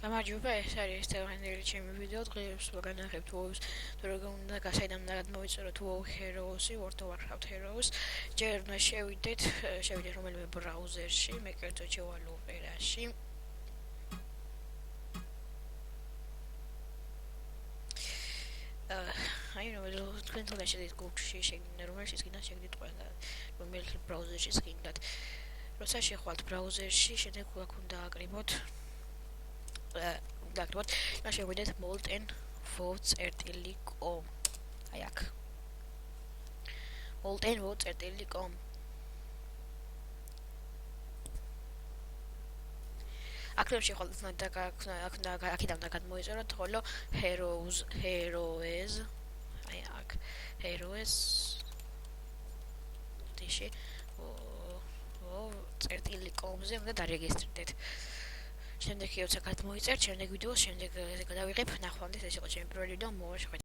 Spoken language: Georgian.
გამარჯობა, ეს არის დღევანდელი ჩემი ვიდეო. დღეს ვაგანახებ თუ როგორ უნდა გასაიდან უნდა გადმოვიწერო თუ Heroes-ი, World of Warcraft Heroes. ჯერ უნდა შევიდეთ რომელიმე ბრაუზერში, მე კერძოდ შევალ ოპერაში. თქვენ თუნდაც შეგდით გუგლში შეგდით, რომელშიც გინდა შეგდით ყველა, რომელ ბრაუზერშიც გინდათ. როცა შეხვალთ ბრაუზერში, შემდეგ უნდა აკრიბოთ იმას შევიდეთ moltenvotes.com. აი აქ. moltenvotes.com. აქ შეხვალთ და აქედან უნდა გადმოიწეროთ ხოლო Heroes აი აქ Heroes დიში წერტილი.com-ზე უნდა დარეგისტრირდეთ. შემდეგ როცა გადმოიწერთ, შემდეგ ვიდეოს, შემდეგ გადავიღებ, ნახვამდის, ეს იყო ჩემი პირველი ვიდეო, მოვაშორეთ.